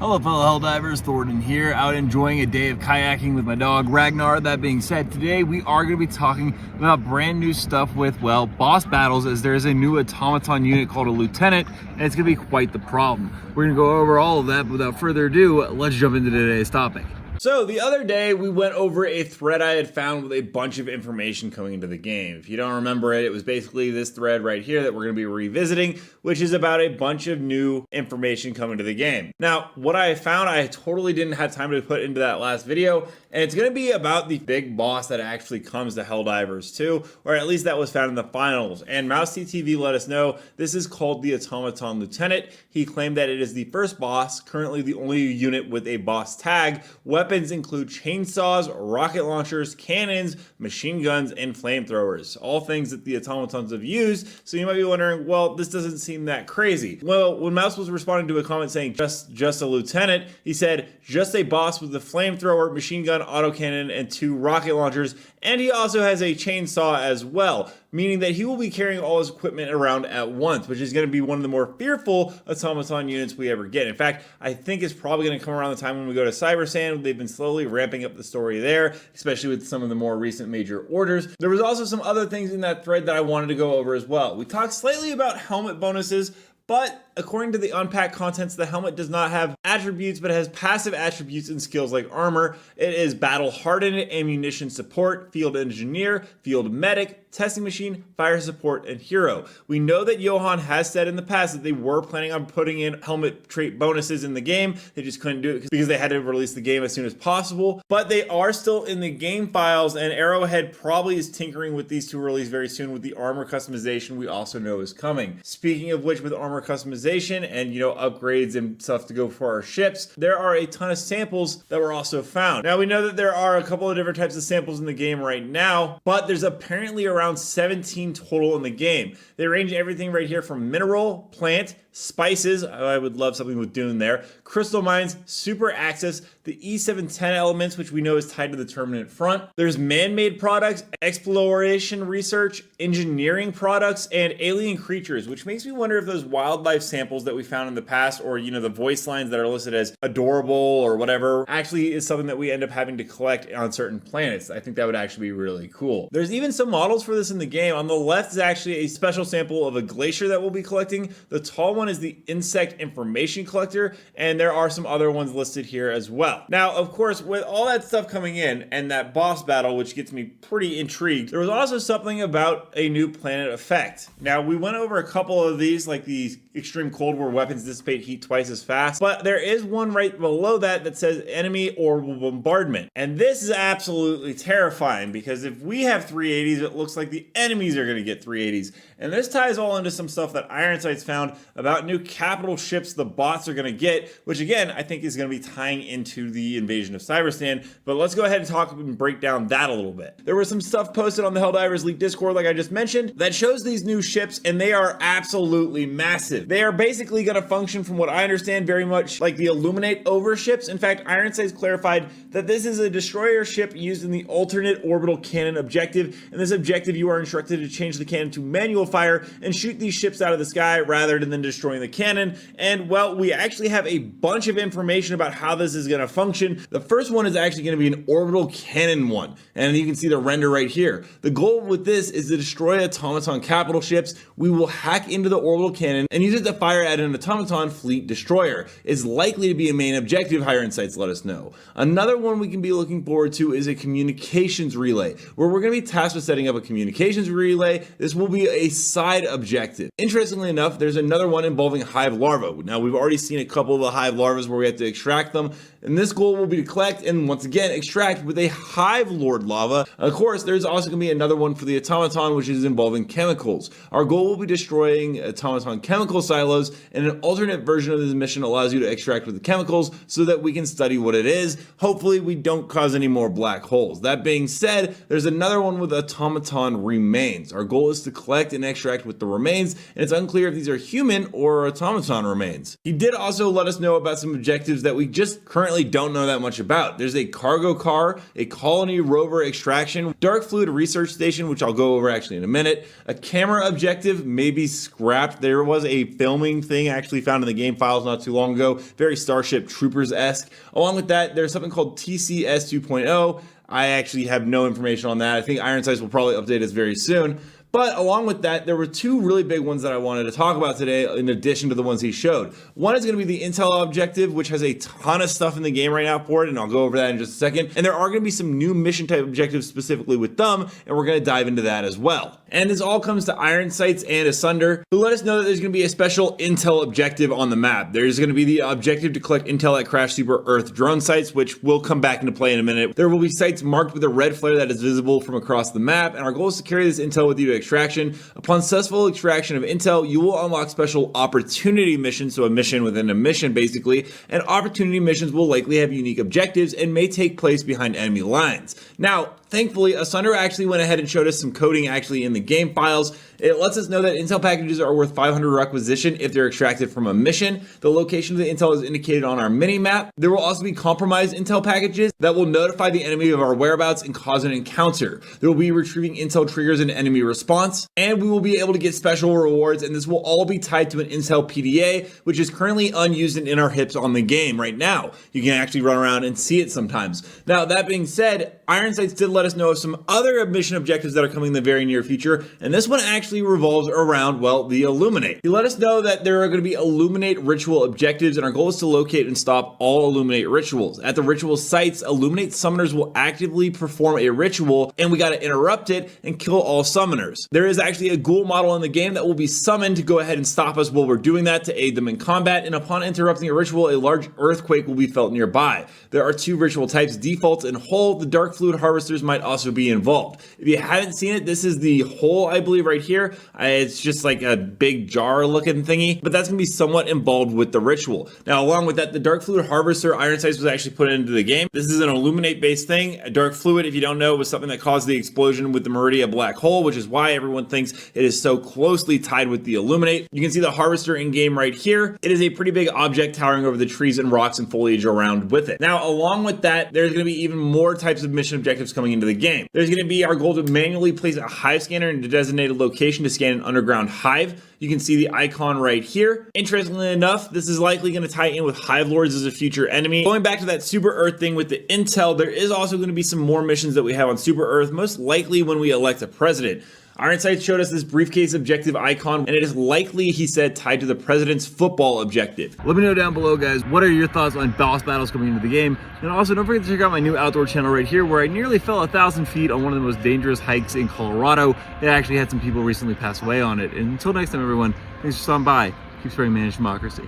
Hello fellow Helldivers, Thornton here, out enjoying a day of kayaking with my dog Ragnar. That being said, today we are going to be talking about brand new stuff with, well, boss battles, as there is a new Automaton unit called a Lieutenant, and it's going to be quite the problem. We're going to go over all of that, but without further ado, let's jump into today's topic. So the other day we went over a thread I had found with a bunch of information coming into the game. If you don't remember it, it was basically this thread right here that we're going to be revisiting, which is about a bunch of new information coming to the game. Now, what I found, I totally didn't have time to put into that last video, and it's going to be about the big boss that actually comes to Helldivers 2, or at least that was found in the finals. And MouseTTV let us know this is called the Automaton Lieutenant. He claimed that it is the first boss, currently the only unit with a boss tag. Weapons include chainsaws, rocket launchers, cannons, machine guns, and flamethrowers. All things that the automatons have used, so you might be wondering, well, this doesn't seem that crazy. Well, when Mouse was responding to a comment saying just a lieutenant, he said, just a boss with a flamethrower, machine gun, autocannon, and 2 rocket launchers, and he also has a chainsaw as well, meaning that he will be carrying all his equipment around at once, which is going to be one of the more fearful automaton units we ever get. In fact, I think it's probably going to come around the time when we go to Cybersand. They've been slowly ramping up the story there, especially with some of the more recent major orders. There was also some other things in that thread that I wanted to go over as well. We talked slightly about helmet bonuses, but according to the unpacked contents, the helmet does not have attributes, but has passive attributes and skills like armor. It is battle hardened, ammunition support, field engineer, field medic, testing machine, fire support, and hero. We know that Johan has said in the past that they were planning on putting in helmet trait bonuses in the game. They just couldn't do it because they had to release the game as soon as possible, but they are still in the game files, and Arrowhead probably is tinkering with these to release very soon with the armor customization we also know is coming. Speaking of which, with armor customization and, you know, upgrades and stuff to go for our ships, there are a ton of samples that were also found. Now, we know that there are a couple of different types of samples in the game right now, but there's apparently around 17 total in the game. They range everything right here from mineral, plant, spices, I would love something with Dune there, crystal mines, super access, the E710 elements, which we know is tied to the Terminate front. There's man-made products, exploration research, engineering products, and alien creatures, which makes me wonder if those wildlife samples that we found in the past, or, you know, the voice lines that are listed as adorable or whatever, actually is something that we end up having to collect on certain planets. I think that would actually be really cool. There's even some models for this in the game. On the left is actually a special sample of a glacier that we'll be collecting. The tall one is the insect information collector, and there are some other ones listed here as well. Now, of course, with all that stuff coming in and that boss battle, which gets me pretty intrigued, there was also something about a new planet effect. Now, we went over a couple of these, like the extreme cold where weapons dissipate heat twice as fast, but there is one right below that that says enemy orbital bombardment, and this is absolutely terrifying because if we have 380s, it looks like the enemies are going to get 380s, and this ties all into some stuff that Ironsights found about new capital ships the bots are going to get, which again I think is going to be tying into the invasion of Cybersand. But let's go ahead and talk and break down that a little bit. There was some stuff posted on the Helldivers League Discord, like I just mentioned, that shows these new ships, and they are absolutely massive. They are basically going to function, from what I understand, very much like the Illuminate overships. In fact, Ironsights clarified that this is a destroyer ship used in the alternate orbital cannon objective. In this objective, you are instructed to change the cannon to manual fire and shoot these ships out of the sky rather than destroying the cannon. And well, we actually have a bunch of information about how this is going to function. The first one is actually going to be an orbital cannon one, and you can see the render right here. The goal with this is to destroy automaton capital ships. We will hack into the orbital cannon and use it to fire at an automaton fleet destroyer. It's likely to be a main objective, Ironsights let us know. Another one we can be looking forward to is a communications relay, where we're going to be tasked with setting up a communications relay. This will be a side objective. Interestingly enough, there's another one involving hive larvae. Now, we've already seen a couple of the hive larvae where we have to extract them, and this goal will be to collect and once again extract with a hive lord lava. Of course, there's also going to be another one for the automaton, which is involving chemicals. Our goal will be destroying automaton chemical silos, and an alternate version of this mission allows you to extract with the chemicals so that we can study what it is. Hopefully we don't cause any more black holes. That being said, there's another one with automaton remains. Our goal is to collect and extract with the remains, and it's unclear if these are human or Automaton remains. He did also let us know about some objectives that we just currently don't know that much about. There's a cargo car, a colony rover extraction, dark fluid research station, which I'll go over actually in a minute, a camera objective, maybe scrapped. There was a filming thing actually found in the game files not too long ago, very Starship Troopers-esque. Along with that, there's something called TCS 2.0. I actually have no information on that. I think Iron Sights will probably update us very soon. But along with that, there were two really big ones that I wanted to talk about today in addition to the ones he showed. One is going to be the Intel objective, which has a ton of stuff in the game right now for it, and I'll go over that in just a second. And there are going to be some new mission type objectives specifically with them, and we're going to dive into that as well. And this all comes to Iron Sights and Asunder, who let us know that there's going to be a special Intel objective on the map. There's going to be the objective to collect Intel at Crash Super Earth drone sites, which will come back into play in a minute. There will be sites marked with a red flare that is visible from across the map, and our goal is to carry this Intel with you to extraction. Upon successful extraction of Intel, you will unlock special opportunity missions, so a mission within a mission basically, and opportunity missions will likely have unique objectives and may take place behind enemy lines. Now, thankfully, Asunder actually went ahead and showed us some coding actually in the game files. It lets us know that Intel packages are worth 500 requisition if they're extracted from a mission. The location of the Intel is indicated on our mini-map. There will also be compromised Intel packages that will notify the enemy of our whereabouts and cause an encounter. There will be retrieving Intel triggers an enemy response, and we will be able to get special rewards, and this will all be tied to an Intel PDA, which is currently unused and in our hips on the game right now. You can actually run around and see it sometimes. Now, that being said, Iron Sights did let us know of some other mission objectives that are coming in the very near future, and this one actually revolves around, well, the Illuminate. He let us know that there are going to be Illuminate ritual objectives, and our goal is to locate and stop all Illuminate rituals. At the ritual sites, Illuminate summoners will actively perform a ritual, and we got to interrupt it and kill all summoners. There is actually a ghoul model in the game that will be summoned to go ahead and stop us while we're doing that to aid them in combat, and upon interrupting a ritual, a large earthquake will be felt nearby. There are two ritual types, defaults and whole. The dark fluid harvesters might also be involved. If you haven't seen it, this is the whole, I believe, right here. It's just like a big jar looking thingy, but that's going to be somewhat involved with the ritual. Now, along with that, the dark fluid harvester Iron Sights was actually put into the game. This is an Illuminate based thing. A dark fluid, if you don't know, was something that caused the explosion with the Meridia black hole, which is why everyone thinks it is so closely tied with the Illuminate. You can see the harvester in game right here. It is a pretty big object towering over the trees and rocks and foliage around with it. Now, along with that, there's going to be even more types of mission objectives coming into the game. There's going to be our goal to manually place a hive scanner in a designated location to scan an underground hive. You can see the icon right here. Interestingly enough, this is likely going to tie in with Hive Lords as a future enemy. Going back to that Super Earth thing with the Intel, there is also going to be some more missions that we have on Super Earth, most likely when we elect a president. Iron Sights showed us this briefcase objective icon, and it is likely, he said, tied to the president's football objective. Let me know down below, guys, what are your thoughts on boss battles coming into the game? And also, don't forget to check out my new outdoor channel right here, where I nearly fell 1,000 feet on one of the most dangerous hikes in Colorado. It actually had some people recently pass away on it. And until next time, everyone, thanks for stopping by. Keep spreading managed democracy.